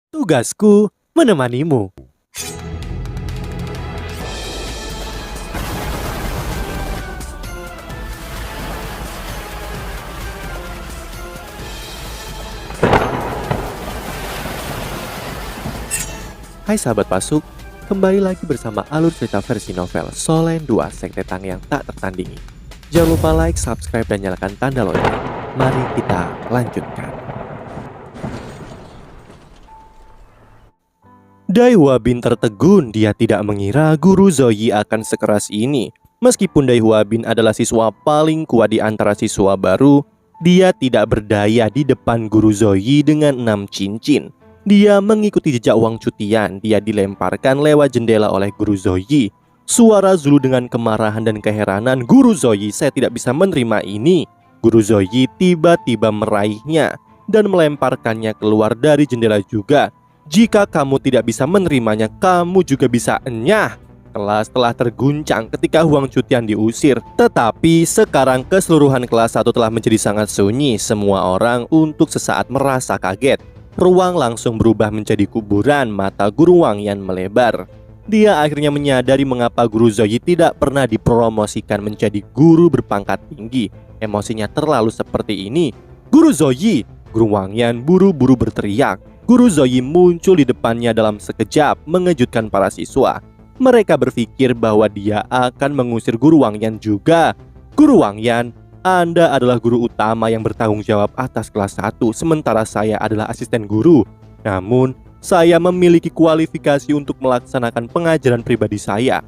Tugasku menemanimu. Hai sahabat Pasuk, kembali lagi bersama alur cerita versi novel Solen 2 Sekte Tang yang tak tertandingi. Jangan lupa like, subscribe, dan nyalakan tanda lonceng. Mari kita lanjutkan. Dai Huabin tertegun, dia tidak mengira Guru Zoyi akan sekeras ini. Meskipun Dai Huabin adalah siswa paling kuat di antara siswa baru, dia tidak berdaya di depan Guru Zoyi dengan 6 cincin. Dia mengikuti jejak uang cutian, dia dilemparkan lewat jendela oleh Guru Zoyi. Suara Zulu dengan kemarahan dan keheranan, "Guru Zoyi, saya tidak bisa menerima ini." Guru Zoyi tiba-tiba meraihnya dan melemparkannya keluar dari jendela juga. "Jika kamu tidak bisa menerimanya, kamu juga bisa enyah." Kelas telah terguncang ketika uang cutian diusir. Tetapi sekarang keseluruhan kelas 1 telah menjadi sangat sunyi. Semua orang untuk sesaat merasa kaget. Ruang langsung berubah menjadi kuburan. Mata Guru Wangyan melebar. Dia akhirnya menyadari mengapa Guru Zoyi tidak pernah dipromosikan menjadi guru berpangkat tinggi. Emosinya terlalu seperti ini. "Guru Zoyi!" Guru Wangyan buru-buru berteriak. Guru Zoyi muncul di depannya dalam sekejap, mengejutkan para siswa. Mereka berpikir bahwa dia akan mengusir Guru Wangyan juga. "Guru Wangyan, Anda adalah guru utama yang bertanggung jawab atas kelas 1, sementara saya adalah asisten guru. Namun, saya memiliki kualifikasi untuk melaksanakan pengajaran pribadi saya.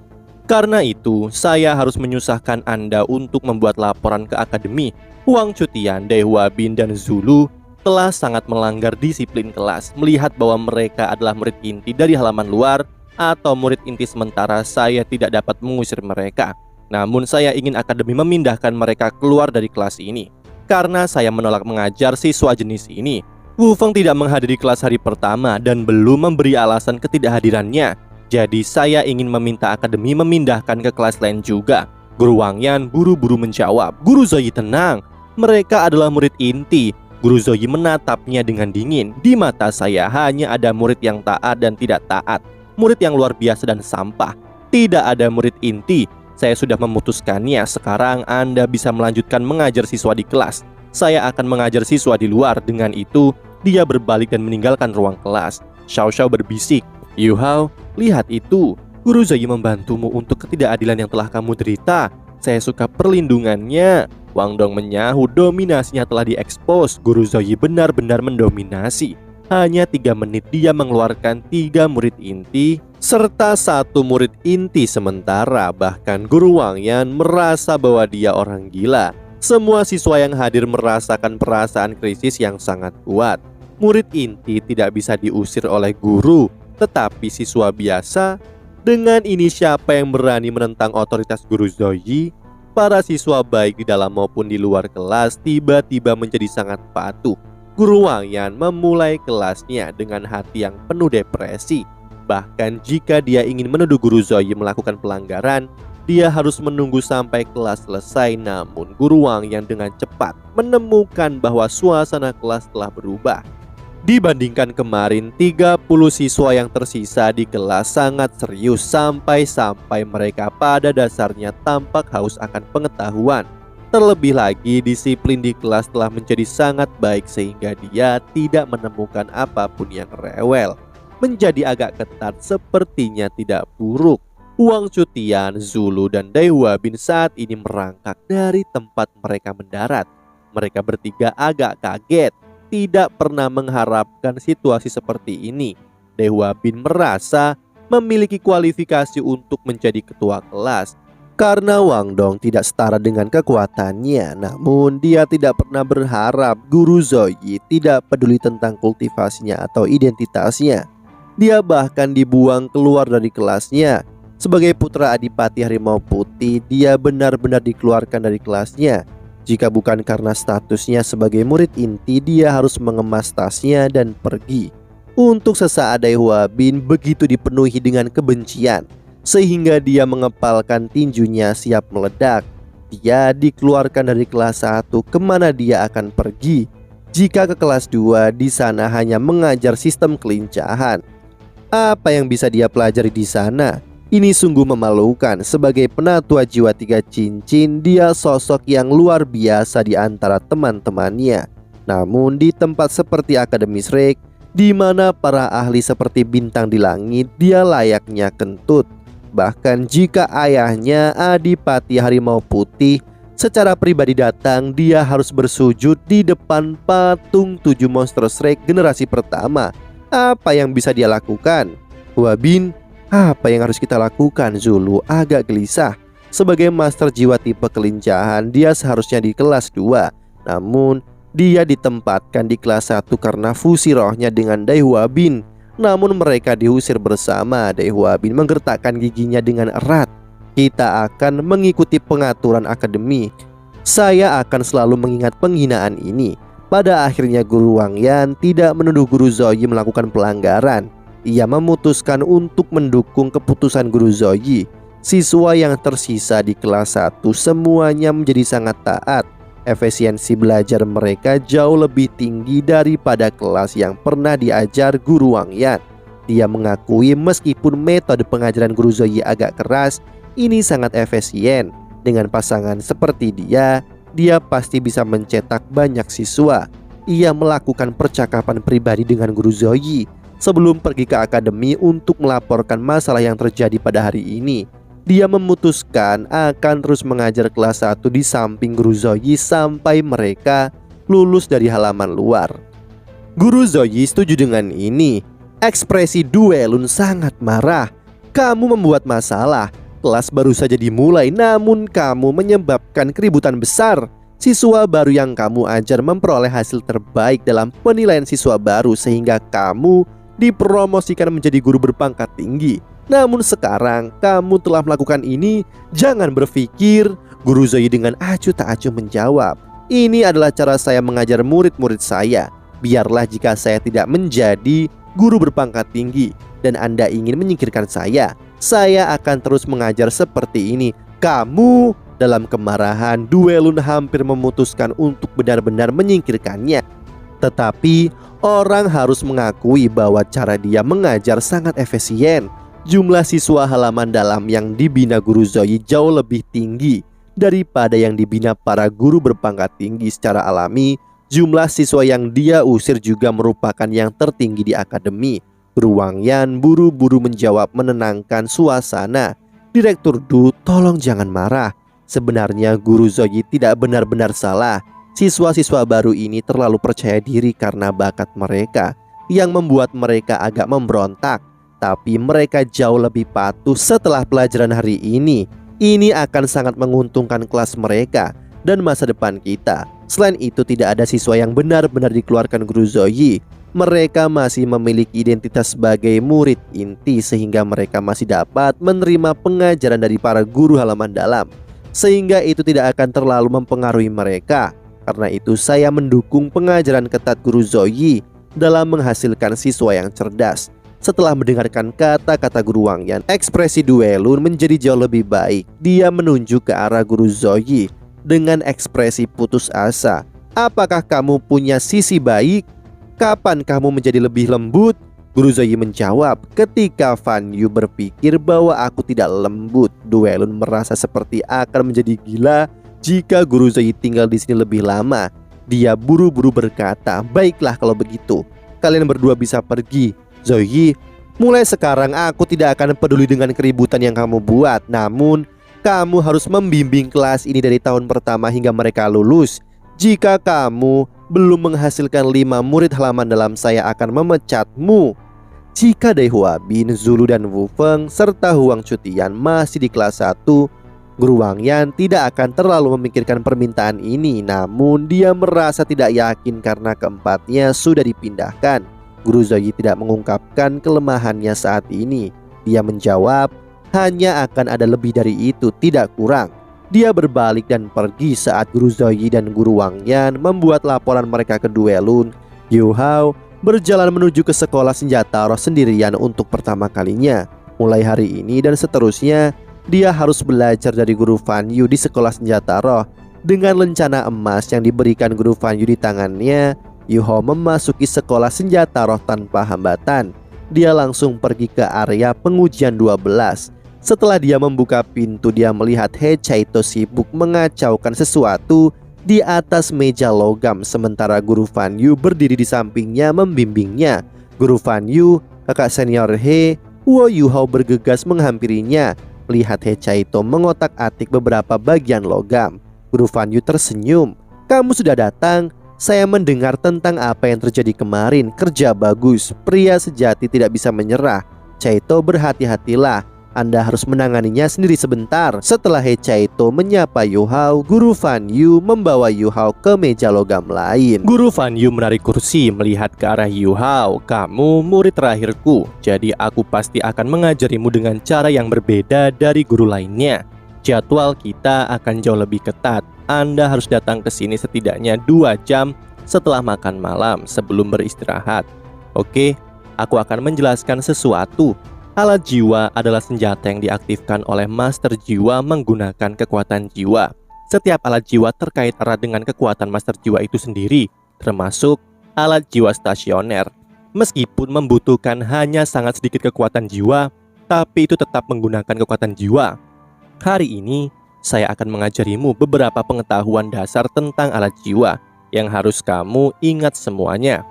Karena itu, saya harus menyusahkan Anda untuk membuat laporan ke akademi." Uang cutian, Dai Huabin, dan Zulu telah sangat melanggar disiplin kelas. Melihat bahwa mereka adalah murid inti dari halaman luar atau murid inti sementara, saya tidak dapat mengusir mereka. Namun saya ingin akademi memindahkan mereka keluar dari kelas ini. Karena saya menolak mengajar siswa jenis ini. Wu Feng tidak menghadiri kelas hari pertama dan belum memberi alasan ketidakhadirannya. Jadi saya ingin meminta akademi memindahkan ke kelas lain juga. Guru Wangyan buru-buru menjawab. "Guru Zoyi, tenang. Mereka adalah murid inti." Guru Zoyi menatapnya dengan dingin. "Di mata saya hanya ada murid yang taat dan tidak taat. Murid yang luar biasa dan sampah. Tidak ada murid inti. Saya sudah memutuskannya. Sekarang Anda bisa melanjutkan mengajar siswa di kelas. Saya akan mengajar siswa di luar." Dengan itu, dia berbalik dan meninggalkan ruang kelas. Xiao Xiao berbisik, "Yu Hao, lihat itu. Guru Zoyi membantumu untuk ketidakadilan yang telah kamu derita. Saya suka perlindungannya." Wang Dong menyahut, dominasinya telah diekspos. Guru Zoyi benar-benar mendominasi. Hanya 3 menit dia mengeluarkan 3 murid inti serta 1 murid inti sementara. Bahkan Guru Wangyan merasa bahwa dia orang gila. Semua siswa yang hadir merasakan perasaan krisis yang sangat kuat. Murid inti tidak bisa diusir oleh guru, tetapi siswa biasa. Dengan ini, siapa yang berani menentang otoritas Guru Zoyi? Para siswa baik di dalam maupun di luar kelas tiba-tiba menjadi sangat patuh. Guru Wangyan memulai kelasnya dengan hati yang penuh depresi. Bahkan jika dia ingin menuduh Guru Zoyi melakukan pelanggaran, dia harus menunggu sampai kelas selesai. Namun Guru Wangyan dengan cepat menemukan bahwa suasana kelas telah berubah. Dibandingkan kemarin, 30 siswa yang tersisa di kelas sangat serius sampai-sampai mereka pada dasarnya tampak haus akan pengetahuan. Terlebih lagi, disiplin di kelas telah menjadi sangat baik sehingga dia tidak menemukan apapun yang rewel. Menjadi agak ketat, sepertinya tidak buruk. Uang cutian, Zulu, dan Dai Huabin saat ini merangkak dari tempat mereka mendarat. Mereka bertiga agak kaget. Tidak pernah mengharapkan situasi seperti ini. Dai Huabin merasa memiliki kualifikasi untuk menjadi ketua kelas. Karena Wang Dong tidak setara dengan kekuatannya. Namun dia tidak pernah berharap Guru Zoyi tidak peduli tentang kultivasinya atau identitasnya. Dia bahkan dibuang keluar dari kelasnya. Sebagai putra Adipati Harimau Putih, dia benar-benar dikeluarkan dari kelasnya. Jika bukan karena statusnya sebagai murid inti, dia harus mengemas tasnya dan pergi. Untuk sesaat Dai Huabin begitu dipenuhi dengan kebencian, sehingga dia mengepalkan tinjunya siap meledak. Dia dikeluarkan dari kelas 1, kemana dia akan pergi? Jika ke kelas 2 di sana hanya mengajar sistem kelincahan. Apa yang bisa dia pelajari di sana? Ini sungguh memalukan. Sebagai penatua jiwa 3 cincin, dia sosok yang luar biasa di antara teman-temannya. Namun di tempat seperti Akademi Shrek, di mana para ahli seperti bintang di langit, dia layaknya kentut. Bahkan jika ayahnya Adipati Harimau Putih secara pribadi datang, dia harus bersujud di depan patung 7 monster Shrek generasi pertama. Apa yang bisa dia lakukan? Huabin, apa yang harus kita lakukan? Zulu agak gelisah. Sebagai master jiwa tipe kelincahan, dia seharusnya di kelas 2. Namun dia ditempatkan di kelas 1 karena fusi rohnya dengan Dai Huabin. Namun mereka diusir bersama. Dai Huabin menggertakkan giginya dengan erat. Kita akan mengikuti pengaturan akademi. Saya akan selalu mengingat penghinaan ini. Pada akhirnya Guru Wang Yan tidak menuduh Guru Zoyi melakukan pelanggaran. Ia memutuskan untuk mendukung keputusan Guru Zoyi. Siswa yang tersisa di kelas 1 semuanya menjadi sangat taat. Efisiensi belajar mereka jauh lebih tinggi daripada kelas yang pernah diajar Guru Wang Yan. Dia mengakui meskipun metode pengajaran Guru Zoyi agak keras, ini sangat efisien. Dengan pasangan seperti dia pasti bisa mencetak banyak siswa. Ia melakukan percakapan pribadi dengan Guru Zoyi sebelum pergi ke akademi untuk melaporkan masalah yang terjadi pada hari ini. Dia memutuskan akan terus mengajar kelas 1 di samping Guru Zoyi sampai mereka lulus dari halaman luar. Guru Zoyi setuju dengan ini. Ekspresi Duelun sangat marah. Kamu membuat masalah. Kelas baru saja dimulai, namun kamu menyebabkan keributan besar. Siswa baru yang kamu ajar memperoleh hasil terbaik dalam penilaian siswa baru sehingga kamu dipromosikan menjadi guru berpangkat tinggi. Namun sekarang kamu telah melakukan ini. Jangan berpikir. Guru Zoyi dengan acuh tak acuh menjawab, ini adalah cara saya mengajar murid-murid saya. Biarlah jika saya tidak menjadi guru berpangkat tinggi dan Anda ingin menyingkirkan saya akan terus mengajar seperti ini. Kamu. Dalam kemarahan, Duelun hampir memutuskan untuk benar-benar menyingkirkannya. Tetapi orang harus mengakui bahwa cara dia mengajar sangat efisien. Jumlah siswa halaman dalam yang dibina Guru Zoyi jauh lebih tinggi daripada yang dibina para guru berpangkat tinggi. Secara alami, jumlah siswa yang dia usir juga merupakan yang tertinggi di akademi. Guru Wang Yan buru-buru menjawab menenangkan suasana. Direktur Du, tolong jangan marah. Sebenarnya Guru Zoyi tidak benar-benar salah. Siswa-siswa baru ini terlalu percaya diri karena bakat mereka yang membuat mereka agak memberontak. Tapi mereka jauh lebih patuh setelah pelajaran hari ini. Ini akan sangat menguntungkan kelas mereka dan masa depan kita. Selain itu, tidak ada siswa yang benar-benar dikeluarkan Guru Zoyi. Mereka masih memiliki identitas sebagai murid inti sehingga mereka masih dapat menerima pengajaran dari para guru halaman dalam. Sehingga itu tidak akan terlalu mempengaruhi mereka. Karena itu saya mendukung pengajaran ketat Guru Zoyi dalam menghasilkan siswa yang cerdas. Setelah mendengarkan kata-kata Guru Wang Yan, ekspresi Duelun menjadi jauh lebih baik. Dia menunjuk ke arah Guru Zoyi dengan ekspresi putus asa. Apakah kamu punya sisi baik? Kapan kamu menjadi lebih lembut? Guru Zoyi menjawab, ketika Fan Yu berpikir bahwa aku tidak lembut. Duelun merasa seperti akan menjadi gila jika Guru Zoyi tinggal di sini lebih lama. Dia buru-buru berkata, baiklah kalau begitu, kalian berdua bisa pergi. Zoyi, mulai sekarang aku tidak akan peduli dengan keributan yang kamu buat. Namun, kamu harus membimbing kelas ini dari tahun pertama hingga mereka lulus. Jika kamu belum menghasilkan 5 murid halaman dalam, saya akan memecatmu. Jika Dai Huabin, Zulu dan Wu Feng serta Huang Cutian masih di kelas 1, Guru Wang Yan tidak akan terlalu memikirkan permintaan ini. Namun dia merasa tidak yakin karena keempatnya sudah dipindahkan. Guru Zoyi tidak mengungkapkan kelemahannya saat ini. Dia menjawab, hanya akan ada lebih dari itu, tidak kurang. Dia berbalik dan pergi saat Guru Zoyi dan Guru Wang Yan membuat laporan mereka ke Duelun. Yu Hao berjalan menuju ke sekolah senjata roh sendirian untuk pertama kalinya. Mulai hari ini dan seterusnya, dia harus belajar dari Guru Fan Yu di sekolah senjata roh. Dengan lencana emas yang diberikan Guru Fan Yu di tangannya, Yuho memasuki sekolah senjata roh tanpa hambatan. Dia langsung pergi ke area pengujian 12. Setelah dia membuka pintu, dia melihat He Chaito sibuk mengacaukan sesuatu di atas meja logam, sementara Guru Fan Yu berdiri di sampingnya membimbingnya. Guru Fan Yu, kakak senior He, Wo Yuho bergegas menghampirinya. Melihat He Chaito mengotak-atik beberapa bagian logam, Guru Fan Yu tersenyum. "Kamu sudah datang. Saya mendengar tentang apa yang terjadi kemarin. Kerja bagus. Pria sejati tidak bisa menyerah. Chaito, berhati-hatilah. Anda harus menanganinya sendiri sebentar." Setelah He Chaito menyapa Yu Hao, Guru Fan Yu membawa Yu Hao ke meja logam lain. Guru Fan Yu menarik kursi melihat ke arah Yu Hao. "Kamu murid terakhirku, jadi aku pasti akan mengajarimu dengan cara yang berbeda dari guru lainnya. Jadwal kita akan jauh lebih ketat. Anda harus datang ke sini setidaknya 2 jam setelah makan malam sebelum beristirahat. Oke, aku akan menjelaskan sesuatu. Alat jiwa adalah senjata yang diaktifkan oleh Master Jiwa menggunakan kekuatan jiwa. Setiap alat jiwa terkait erat dengan kekuatan Master Jiwa itu sendiri, termasuk alat jiwa stasioner. Meskipun membutuhkan hanya sangat sedikit kekuatan jiwa, tapi itu tetap menggunakan kekuatan jiwa. Hari ini, saya akan mengajarimu beberapa pengetahuan dasar tentang alat jiwa yang harus kamu ingat semuanya.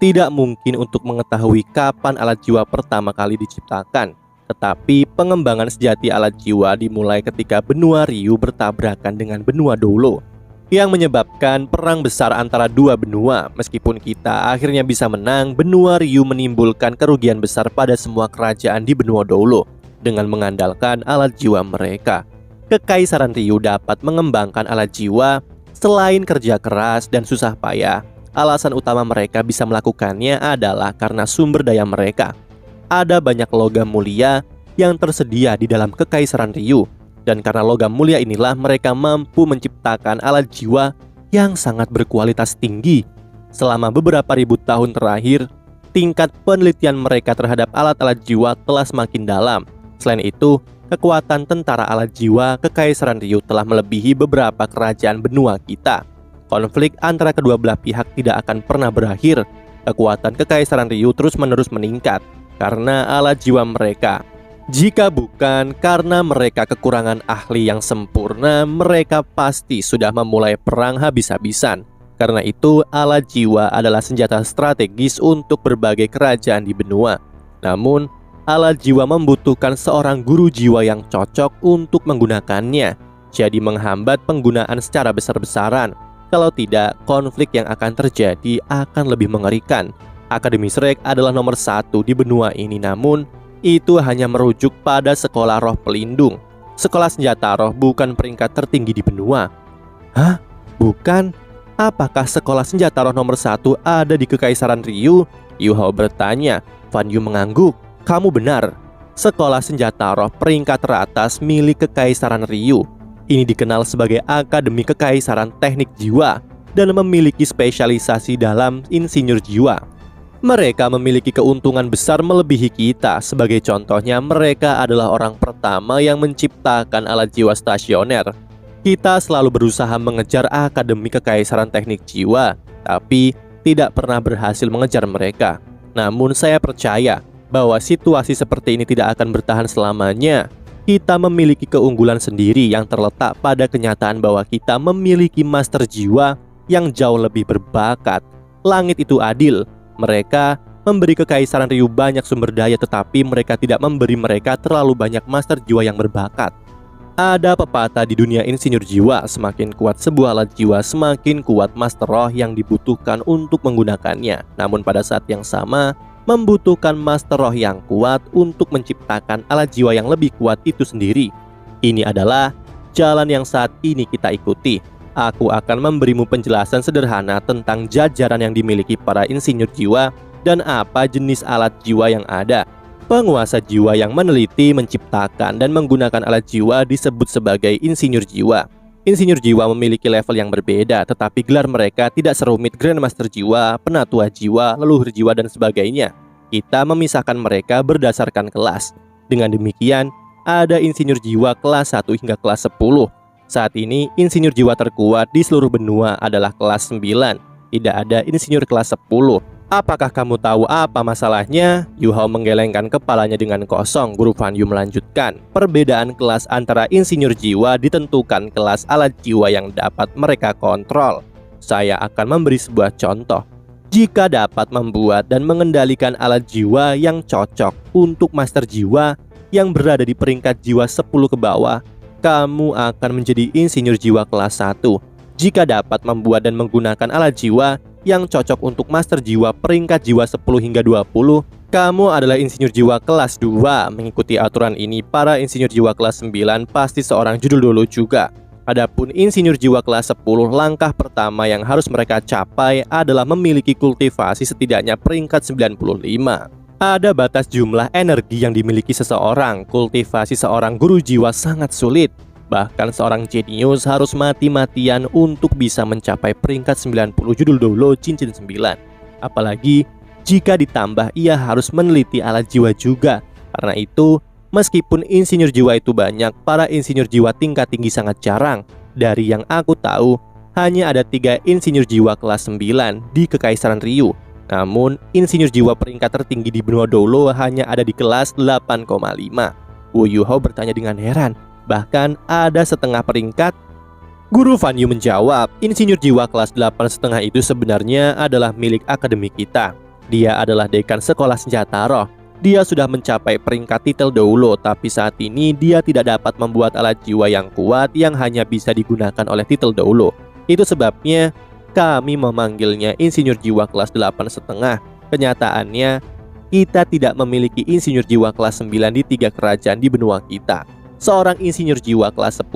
Tidak mungkin untuk mengetahui kapan alat jiwa pertama kali diciptakan, tetapi pengembangan sejati alat jiwa dimulai ketika benua Ryu bertabrakan dengan benua Dolo, yang menyebabkan perang besar antara dua benua. Meskipun kita akhirnya bisa menang, benua Ryu menimbulkan kerugian besar pada semua kerajaan di benua Dolo dengan mengandalkan alat jiwa mereka. Kekaisaran Ryu dapat mengembangkan alat jiwa selain kerja keras dan susah payah. Alasan utama mereka bisa melakukannya adalah karena sumber daya mereka. Ada banyak logam mulia yang tersedia di dalam Kekaisaran Ryu, dan karena logam mulia inilah mereka mampu menciptakan alat jiwa yang sangat berkualitas tinggi. Selama beberapa ribu tahun terakhir, tingkat penelitian mereka terhadap alat-alat jiwa telah semakin dalam. Selain itu, kekuatan tentara alat jiwa Kekaisaran Ryu telah melebihi beberapa kerajaan benua kita. Konflik antara kedua belah pihak tidak akan pernah berakhir. Kekuatan Kekaisaran Ryu terus-menerus meningkat karena alat jiwa mereka. Jika bukan karena mereka kekurangan ahli yang sempurna, mereka pasti sudah memulai perang habis-habisan. Karena itu, alat jiwa adalah senjata strategis untuk berbagai kerajaan di benua. Namun, alat jiwa membutuhkan seorang guru jiwa yang cocok untuk menggunakannya, jadi menghambat penggunaan secara besar-besaran. Kalau tidak, konflik yang akan terjadi akan lebih mengerikan. Akademi Shrek adalah nomor 1 di benua ini, namun itu hanya merujuk pada sekolah roh pelindung. Sekolah senjata roh bukan peringkat tertinggi di benua. Hah? Bukan? Apakah sekolah senjata roh nomor 1 ada di Kekaisaran Ryu? Yu Hao bertanya. Fan Yu mengangguk. Kamu benar. Sekolah senjata roh peringkat teratas milik Kekaisaran Ryu. Ini dikenal sebagai Akademi Kekaisaran Teknik Jiwa dan memiliki spesialisasi dalam insinyur jiwa. Mereka memiliki keuntungan besar melebihi kita. Sebagai contohnya, mereka adalah orang pertama yang menciptakan alat jiwa stasioner. Kita selalu berusaha mengejar Akademi Kekaisaran Teknik Jiwa, tapi tidak pernah berhasil mengejar mereka. Namun saya percaya bahwa situasi seperti ini tidak akan bertahan selamanya. Kita memiliki keunggulan sendiri yang terletak pada kenyataan bahwa kita memiliki master jiwa yang jauh lebih berbakat. Langit itu adil. Mereka memberi Kekaisaran Ryu banyak sumber daya, tetapi mereka tidak memberi mereka terlalu banyak master jiwa yang berbakat. Ada pepatah di dunia insinyur jiwa, semakin kuat sebuah alat jiwa, semakin kuat master roh yang dibutuhkan untuk menggunakannya. Namun pada saat yang sama, membutuhkan master roh yang kuat untuk menciptakan alat jiwa yang lebih kuat itu sendiri. Ini adalah jalan yang saat ini kita ikuti. Aku akan memberimu penjelasan sederhana tentang jajaran yang dimiliki para insinyur jiwa dan apa jenis alat jiwa yang ada. Penguasa jiwa yang meneliti, menciptakan, dan menggunakan alat jiwa disebut sebagai insinyur jiwa. Insinyur jiwa memiliki level yang berbeda, tetapi gelar mereka tidak serumit Grandmaster jiwa, penatua jiwa, leluhur jiwa, dan sebagainya. Kita memisahkan mereka berdasarkan kelas. Dengan demikian, ada insinyur jiwa kelas 1 hingga kelas 10. Saat ini, insinyur jiwa terkuat di seluruh benua adalah kelas 9. tidak ada insinyur kelas 10. Apakah kamu tahu apa masalahnya? Yu Hao menggelengkan kepalanya dengan kosong. Guru Fan Yu melanjutkan, perbedaan kelas antara insinyur jiwa ditentukan kelas alat jiwa yang dapat mereka kontrol. Saya akan memberi sebuah contoh. Jika dapat membuat dan mengendalikan alat jiwa yang cocok untuk master jiwa yang berada di peringkat jiwa 10 ke bawah, kamu akan menjadi insinyur jiwa kelas 1. Jika dapat membuat dan menggunakan alat jiwa yang cocok untuk master jiwa peringkat jiwa 10 hingga 20, kamu adalah insinyur jiwa kelas 2. Mengikuti aturan ini, para insinyur jiwa kelas 9 pasti seorang judul dulu juga. Adapun insinyur jiwa kelas 10, langkah pertama yang harus mereka capai adalah memiliki kultivasi setidaknya peringkat 95. Ada batas jumlah energi yang dimiliki seseorang. Kultivasi seorang guru jiwa sangat sulit. Bahkan seorang jenius harus mati-matian untuk bisa mencapai peringkat 90 judul dolo cincin 9. Apalagi jika ditambah ia harus meneliti alat jiwa juga. Karena itu, meskipun insinyur jiwa itu banyak, para insinyur jiwa tingkat tinggi sangat jarang. Dari yang aku tahu, hanya ada 3 insinyur jiwa kelas 9 di Kekaisaran Ryu. Namun, insinyur jiwa peringkat tertinggi di benua Dolo hanya ada di kelas 8,5. Wu Yu Hao bertanya dengan heran, bahkan ada setengah peringkat. Guru Fan Yu menjawab, insinyur jiwa kelas 8,5 itu sebenarnya adalah milik akademi kita. Dia adalah dekan sekolah senjata roh. Dia sudah mencapai peringkat titel Doulo, tapi saat ini dia tidak dapat membuat alat jiwa yang kuat yang hanya bisa digunakan oleh titel Doulo. Itu sebabnya kami memanggilnya insinyur jiwa kelas 8,5. Kenyataannya, kita tidak memiliki insinyur jiwa kelas 9 di 3 kerajaan di benua kita. Seorang insinyur jiwa kelas 10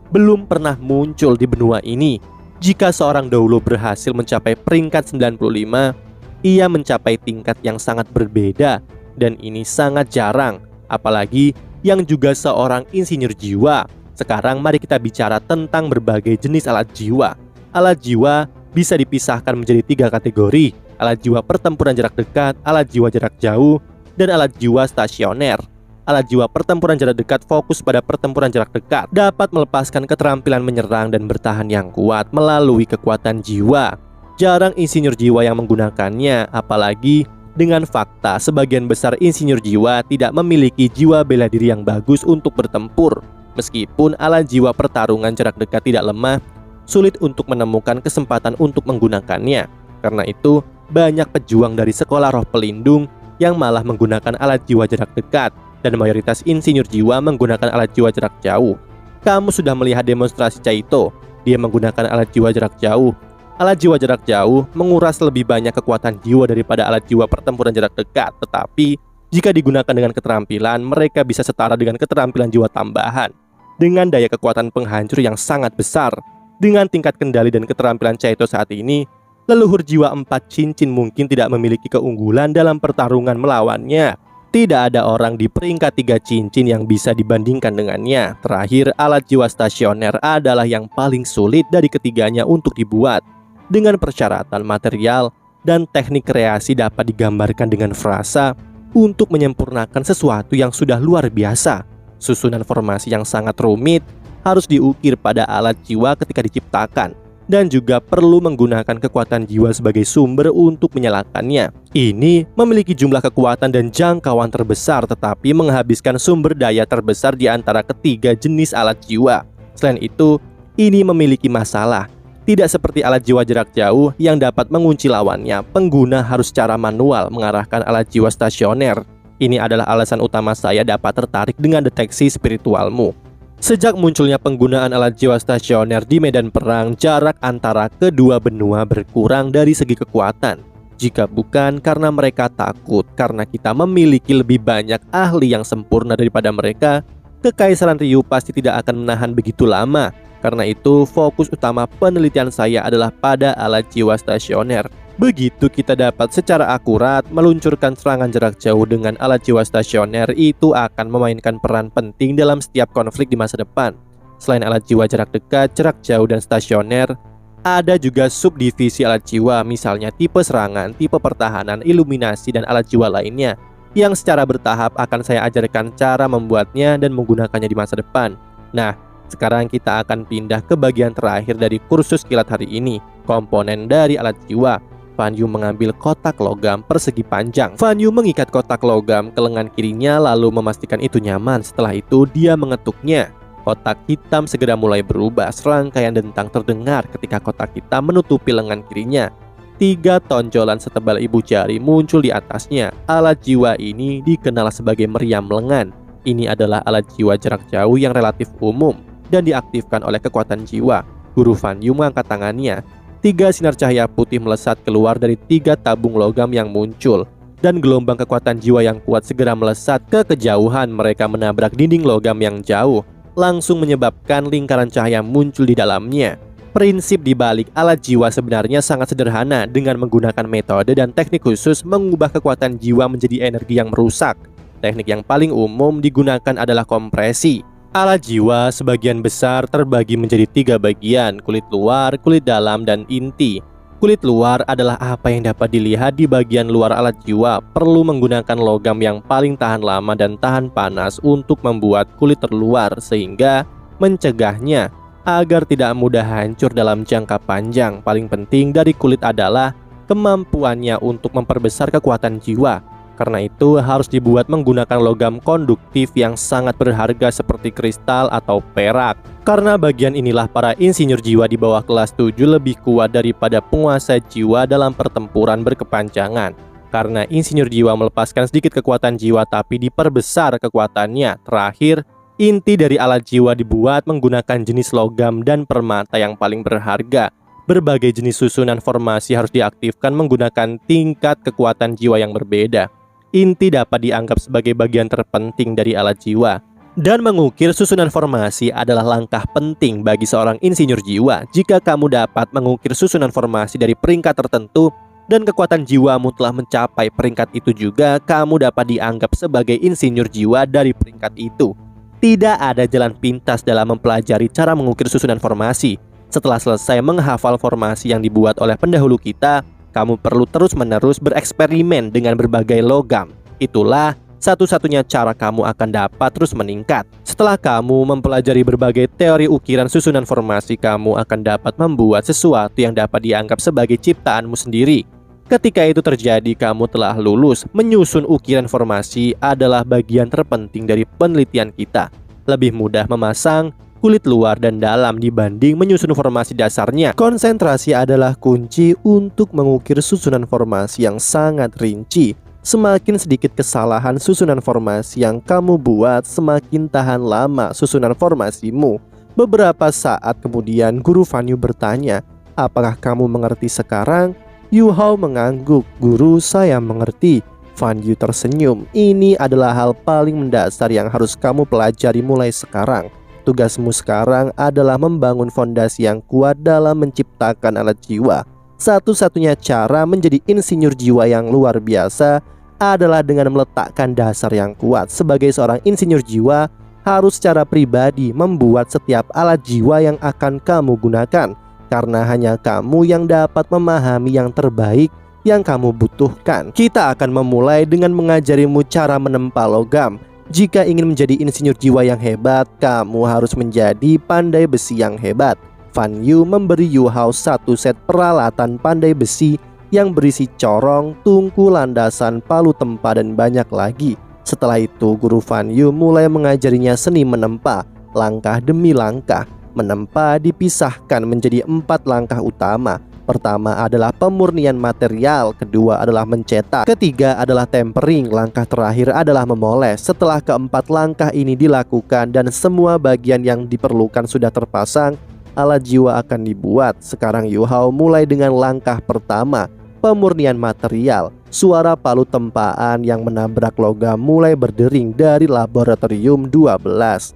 belum pernah muncul di benua ini. Jika seorang Doulo berhasil mencapai peringkat 95, ia mencapai tingkat yang sangat berbeda, dan ini sangat jarang, apalagi yang juga seorang insinyur jiwa. Sekarang mari kita bicara tentang berbagai jenis alat jiwa. Alat jiwa bisa dipisahkan menjadi 3 kategori: alat jiwa pertempuran jarak dekat, alat jiwa jarak jauh, dan alat jiwa stasioner. Alat jiwa pertempuran jarak dekat fokus pada pertempuran jarak dekat, dapat melepaskan keterampilan menyerang dan bertahan yang kuat melalui kekuatan jiwa. Jarang insinyur jiwa yang menggunakannya, apalagi dengan fakta sebagian besar insinyur jiwa tidak memiliki jiwa bela diri yang bagus untuk bertempur. Meskipun alat jiwa pertarungan jarak dekat tidak lemah, sulit untuk menemukan kesempatan untuk menggunakannya. Karena itu, banyak pejuang dari sekolah roh pelindung yang malah menggunakan alat jiwa jarak dekat, dan mayoritas insinyur jiwa menggunakan alat jiwa jarak jauh. Kamu sudah melihat demonstrasi Caito. Dia menggunakan alat jiwa jarak jauh. Alat jiwa jarak jauh menguras lebih banyak kekuatan jiwa daripada alat jiwa pertempuran jarak dekat, tetapi jika digunakan dengan keterampilan, mereka bisa setara dengan keterampilan jiwa tambahan. Dengan daya kekuatan penghancur yang sangat besar, dengan tingkat kendali dan keterampilan Caito saat ini, leluhur jiwa 4 cincin mungkin tidak memiliki keunggulan dalam pertarungan melawannya. Tidak ada orang di peringkat 3 cincin yang bisa dibandingkan dengannya. Terakhir, alat jiwa stasioner adalah yang paling sulit dari ketiganya untuk dibuat. Dengan persyaratan material dan teknik kreasi dapat digambarkan dengan frasa untuk menyempurnakan sesuatu yang sudah luar biasa. Susunan formasi yang sangat rumit harus diukir pada alat jiwa ketika diciptakan, dan juga perlu menggunakan kekuatan jiwa sebagai sumber untuk menyalakannya. Ini memiliki jumlah kekuatan dan jangkauan terbesar, tetapi menghabiskan sumber daya terbesar di antara ketiga jenis alat jiwa. Selain itu, ini memiliki masalah. Tidak seperti alat jiwa jarak jauh yang dapat mengunci lawannya, pengguna harus secara manual mengarahkan alat jiwa stasioner. Ini adalah alasan utama saya dapat tertarik dengan deteksi spiritualmu. Sejak munculnya penggunaan alat jiwa stasioner di medan perang, jarak antara kedua benua berkurang dari segi kekuatan. Jika bukan karena mereka takut, karena kita memiliki lebih banyak ahli yang sempurna daripada mereka, Kekaisaran Ryu pasti tidak akan menahan begitu lama. Karena itu, fokus utama penelitian saya adalah pada alat jiwa stasioner. Begitu kita dapat secara akurat meluncurkan serangan jarak jauh dengan alat jiwa stasioner, itu akan memainkan peran penting dalam setiap konflik di masa depan. Selain alat jiwa jarak dekat, jarak jauh, dan stasioner, ada juga subdivisi alat jiwa, misalnya tipe serangan, tipe pertahanan, iluminasi, dan alat jiwa lainnya, yang secara bertahap akan saya ajarkan cara membuatnya dan menggunakannya di masa depan. Nah, sekarang kita akan pindah ke bagian terakhir dari kursus kilat hari ini, komponen dari alat jiwa. Fan Yu mengambil kotak logam persegi panjang. Fan Yu mengikat kotak logam ke lengan kirinya lalu memastikan itu nyaman. Setelah itu dia mengetuknya. Kotak hitam segera mulai berubah. Serangkaian dentang terdengar ketika kotak hitam menutupi lengan kirinya. 3 tonjolan setebal ibu jari muncul di atasnya. Alat jiwa ini dikenal sebagai meriam lengan. Ini adalah alat jiwa jarak jauh yang relatif umum dan diaktifkan oleh kekuatan jiwa. Guru Fan Yu mengangkat tangannya. 3 sinar cahaya putih melesat keluar dari 3 tabung logam yang muncul. Dan gelombang kekuatan jiwa yang kuat segera melesat ke kejauhan. Mereka menabrak dinding logam yang jauh, langsung menyebabkan lingkaran cahaya muncul di dalamnya. Prinsip di balik alat jiwa sebenarnya sangat sederhana. Dengan menggunakan metode dan teknik khusus mengubah kekuatan jiwa menjadi energi yang merusak. Teknik yang paling umum digunakan adalah kompresi. Alat jiwa sebagian besar terbagi menjadi 3 bagian, kulit luar, kulit dalam, dan inti. Kulit luar adalah apa yang dapat dilihat di bagian luar alat jiwa. Perlu menggunakan logam yang paling tahan lama dan tahan panas untuk membuat kulit terluar sehingga mencegahnya agar tidak mudah hancur dalam jangka panjang. Paling penting dari kulit adalah kemampuannya untuk memperbesar kekuatan jiwa. Karena itu harus dibuat menggunakan logam konduktif yang sangat berharga seperti kristal atau perak. Karena bagian inilah para insinyur jiwa di bawah kelas 7 lebih kuat daripada penguasa jiwa dalam pertempuran berkepanjangan. Karena insinyur jiwa melepaskan sedikit kekuatan jiwa tapi diperbesar kekuatannya. Terakhir, inti dari alat jiwa dibuat menggunakan jenis logam dan permata yang paling berharga. Berbagai jenis susunan formasi harus diaktifkan menggunakan tingkat kekuatan jiwa yang berbeda. Inti dapat dianggap sebagai bagian terpenting dari alat jiwa. Dan mengukir susunan formasi adalah langkah penting bagi seorang insinyur jiwa. Jika kamu dapat mengukir susunan formasi dari peringkat tertentu dan kekuatan jiwamu telah mencapai peringkat itu juga, kamu dapat dianggap sebagai insinyur jiwa dari peringkat itu. Tidak ada jalan pintas dalam mempelajari cara mengukir susunan formasi. Setelah selesai menghafal formasi yang dibuat oleh pendahulu kita, kamu perlu terus-menerus bereksperimen dengan berbagai logam. Itulah satu-satunya cara kamu akan dapat terus meningkat. Setelah kamu mempelajari berbagai teori ukiran susunan formasi, kamu akan dapat membuat sesuatu yang dapat dianggap sebagai ciptaanmu sendiri. Ketika itu terjadi, kamu telah lulus. Menyusun ukiran formasi adalah bagian terpenting dari penelitian kita. Lebih mudah memasang kulit luar dan dalam dibanding menyusun formasi dasarnya. Konsentrasi adalah kunci untuk mengukir susunan formasi yang sangat rinci. Semakin sedikit kesalahan susunan formasi yang kamu buat, semakin tahan lama susunan formasimu. Beberapa saat kemudian Guru Fan Yu bertanya, "Apakah kamu mengerti sekarang?" Yu Hao mengangguk. "Guru, saya mengerti." Fan Yu tersenyum. "Ini adalah hal paling mendasar yang harus kamu pelajari mulai sekarang. Tugasmu sekarang adalah membangun fondasi yang kuat dalam menciptakan alat jiwa. Satu-satunya cara menjadi insinyur jiwa yang luar biasa adalah dengan meletakkan dasar yang kuat. Sebagai seorang insinyur jiwa, harus secara pribadi membuat setiap alat jiwa yang akan kamu gunakan. Karena hanya kamu yang dapat memahami yang terbaik yang kamu butuhkan. Kita akan memulai dengan mengajarimu cara menempa logam. Jika ingin menjadi insinyur jiwa yang hebat, kamu harus menjadi pandai besi yang hebat." Fan Yu memberi Yu Hao 1 set peralatan pandai besi yang berisi corong, tungku, landasan, palu tempa, dan banyak lagi. Setelah itu, Guru Fan Yu mulai mengajarinya seni menempa, langkah demi langkah. Menempa dipisahkan menjadi 4 langkah utama. Pertama adalah pemurnian material, kedua adalah mencetak, ketiga adalah tempering, langkah terakhir adalah memoles. Setelah keempat langkah ini dilakukan dan semua bagian yang diperlukan sudah terpasang, alat jiwa akan dibuat. Sekarang Yu Hao mulai dengan langkah pertama, pemurnian material. Suara palu tempaan yang menabrak logam mulai berdering dari laboratorium 12.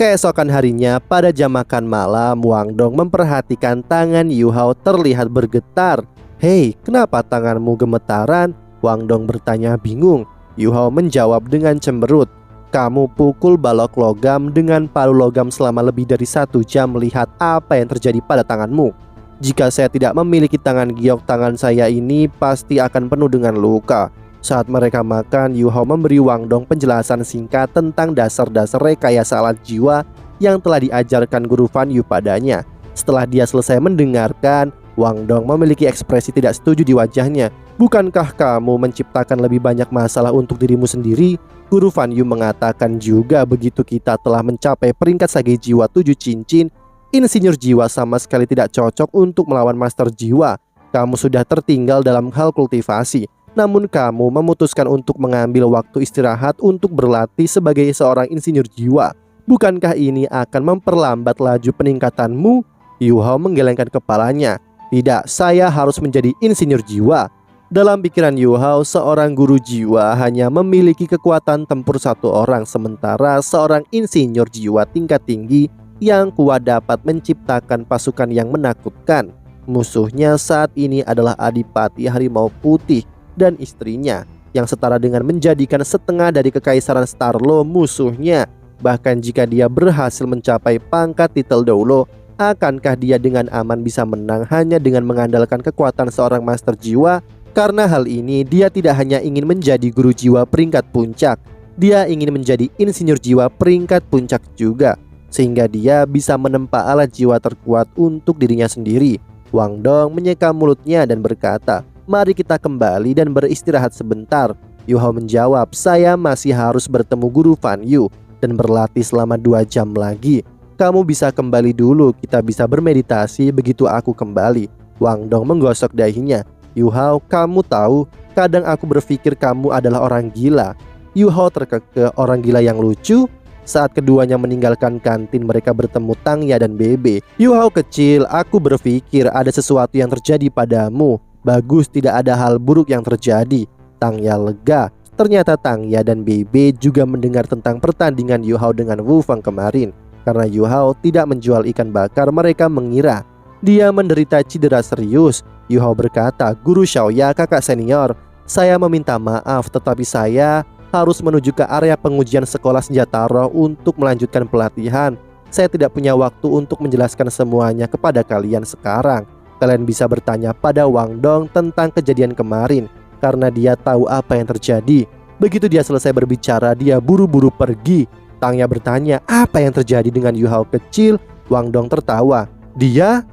Keesokan harinya, pada jam makan malam, Wang Dong memperhatikan tangan Yu Hao terlihat bergetar. "Hei, kenapa tanganmu gemetaran?" Wang Dong bertanya bingung. Yu Hao menjawab dengan cemberut, "Kamu pukul balok logam dengan palu logam selama lebih dari 1 jam. Melihat apa yang terjadi pada tanganmu. Jika saya tidak memiliki tangan giok, tangan saya ini pasti akan penuh dengan luka." Saat mereka makan, Yu Hao memberi Wang Dong penjelasan singkat tentang dasar-dasar rekayasa alat jiwa yang telah diajarkan Guru Fan Yu padanya. Setelah dia selesai mendengarkan, Wang Dong memiliki ekspresi tidak setuju di wajahnya. Bukankah kamu menciptakan lebih banyak masalah untuk dirimu sendiri? Guru Fan Yu mengatakan juga begitu kita telah mencapai peringkat Sage Jiwa 7 cincin, insinyur jiwa sama sekali tidak cocok untuk melawan master jiwa. Kamu sudah tertinggal dalam hal kultivasi. Namun kamu memutuskan untuk mengambil waktu istirahat untuk berlatih sebagai seorang insinyur jiwa. Bukankah ini akan memperlambat laju peningkatanmu? Yu Hao menggelengkan kepalanya. Tidak, saya harus menjadi insinyur jiwa. Dalam pikiran Yu Hao, seorang guru jiwa hanya memiliki kekuatan tempur satu orang, sementara seorang insinyur jiwa tingkat tinggi yang kuat dapat menciptakan pasukan yang menakutkan. Musuhnya saat ini adalah Adipati Harimau Putih dan istrinya, yang setara dengan menjadikan setengah dari kekaisaran Starlo musuhnya. Bahkan jika dia berhasil mencapai pangkat titel Doulo, akankah dia dengan aman bisa menang hanya dengan mengandalkan kekuatan seorang master jiwa? Karena hal ini, dia tidak hanya ingin menjadi guru jiwa peringkat puncak, dia ingin menjadi insinyur jiwa peringkat puncak juga, sehingga dia bisa menempa alat jiwa terkuat untuk dirinya sendiri. Wang Dong menyeka mulutnya dan berkata, "Mari kita kembali dan beristirahat sebentar." Yu Hao menjawab, "Saya masih harus bertemu guru Fan Yu dan berlatih selama 2 jam lagi. Kamu bisa kembali dulu, kita bisa bermeditasi begitu aku kembali." Wang Dong menggosok dahinya. "Yu Hao, kamu tahu, kadang aku berpikir kamu adalah orang gila." Yu Hao terkekeh, "Orang gila yang lucu?" Saat keduanya meninggalkan kantin, mereka bertemu Tang Ya dan Bebe. "Yu Hao kecil, aku berpikir ada sesuatu yang terjadi padamu. Bagus, tidak ada hal buruk yang terjadi." Tang Ya lega. Ternyata Tang Ya dan Bebe juga mendengar tentang pertandingan Yu Hao dengan Wu Fang kemarin. Karena Yu Hao tidak menjual ikan bakar, mereka mengira dia menderita cedera serius. Yu Hao berkata, "Guru Xiaoya, kakak senior, saya meminta maaf, tetapi saya harus menuju ke area pengujian sekolah senjata roh untuk melanjutkan pelatihan. Saya tidak punya waktu untuk menjelaskan semuanya kepada kalian sekarang. Kalian bisa bertanya pada Wang Dong tentang kejadian kemarin, karena dia tahu apa yang terjadi." Begitu dia selesai berbicara, dia buru-buru pergi. Tang Ya bertanya, "Apa yang terjadi dengan Yu Hao kecil?" Wang Dong tertawa. Dia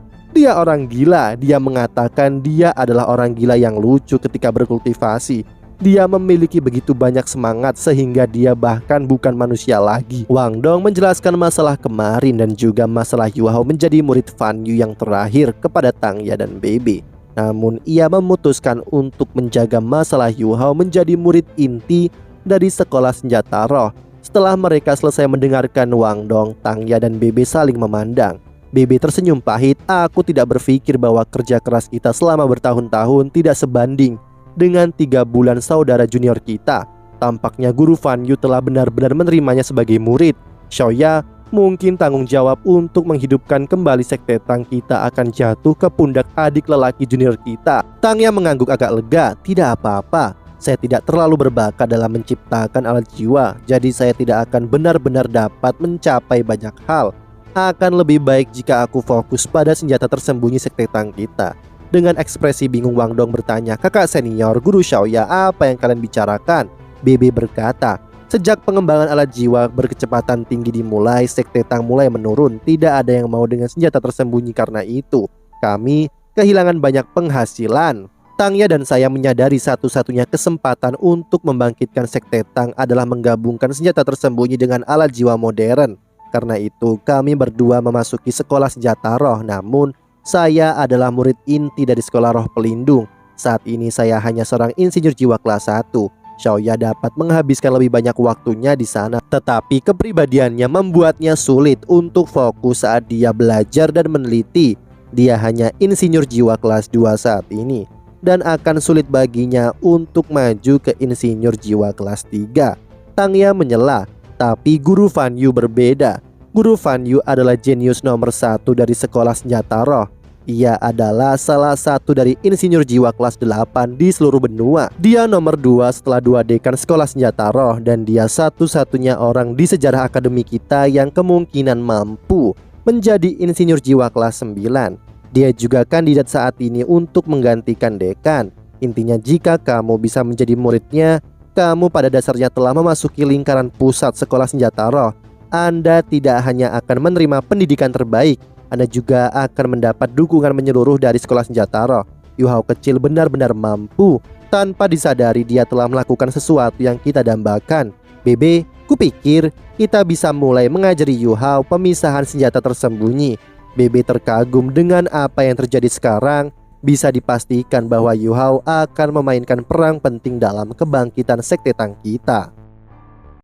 orang gila. Dia mengatakan dia adalah orang gila yang lucu ketika berkultivasi. Dia memiliki begitu banyak semangat sehingga dia bahkan bukan manusia lagi. Wang Dong menjelaskan masalah kemarin dan juga masalah Yu Hao menjadi murid Fan Yu yang terakhir kepada Tang Ya dan Bebe. Namun ia memutuskan untuk menjaga masalah Yu Hao menjadi murid inti dari sekolah senjata roh. Setelah mereka selesai mendengarkan Wang Dong, Tang Ya dan Bebe saling memandang. Bebe tersenyum pahit. "Aku tidak berpikir bahwa kerja keras kita selama bertahun-tahun tidak sebanding dengan 3 bulan saudara junior kita. Tampaknya guru Fan Yu telah benar-benar menerimanya sebagai murid. Xiaoya, mungkin tanggung jawab untuk menghidupkan kembali sekte Tang kita akan jatuh ke pundak adik lelaki junior kita." Tang Ya mengangguk agak lega. "Tidak apa-apa, saya tidak terlalu berbakat dalam menciptakan alat jiwa, jadi saya tidak akan benar-benar dapat mencapai banyak hal. Akan lebih baik jika aku fokus pada senjata tersembunyi sekte Tang kita." Dengan ekspresi bingung, Wang Dong bertanya, "Kakak senior, guru Xiaoya, apa yang kalian bicarakan?" Bebe berkata, "Sejak pengembangan alat jiwa berkecepatan tinggi dimulai, sekte Tang mulai menurun. Tidak ada yang mau dengan senjata tersembunyi, karena itu kami kehilangan banyak penghasilan." Tang Ya dan saya menyadari satu-satunya kesempatan untuk membangkitkan sekte Tang adalah menggabungkan senjata tersembunyi dengan alat jiwa modern. Karena itu kami berdua memasuki sekolah senjata roh. Namun saya adalah murid inti dari sekolah roh pelindung. Saat ini saya hanya seorang insinyur jiwa kelas 1. Xiaoya dapat menghabiskan lebih banyak waktunya di sana, tetapi kepribadiannya membuatnya sulit untuk fokus saat dia belajar dan meneliti. Dia hanya insinyur jiwa kelas 2 saat ini, dan akan sulit baginya untuk maju ke insinyur jiwa kelas 3. Tang Ya menyela. Tapi guru Fan Yu berbeda. Guru Fan Yu adalah jenius nomor 1 dari sekolah senjata roh. Ia adalah salah satu dari insinyur jiwa kelas 8 di seluruh benua. Dia nomor 2 setelah 2 dekan sekolah senjata roh, dan dia satu-satunya orang di sejarah akademi kita yang kemungkinan mampu menjadi insinyur jiwa kelas 9. Dia juga kandidat saat ini untuk menggantikan dekan. Intinya, jika kamu bisa menjadi muridnya, kamu pada dasarnya telah memasuki lingkaran pusat sekolah senjata roh. Anda tidak hanya akan menerima pendidikan terbaik, Anda juga akan mendapat dukungan menyeluruh dari sekolah senjata roh. Yu Hao kecil benar-benar mampu. Tanpa disadari dia telah melakukan sesuatu yang kita dambakan. Bebe, kupikir kita bisa mulai mengajari Yu Hao pemisahan senjata tersembunyi. Bebe terkagum dengan apa yang terjadi sekarang. Bisa dipastikan bahwa Yu Hao akan memainkan peran penting dalam kebangkitan sekte Tang kita.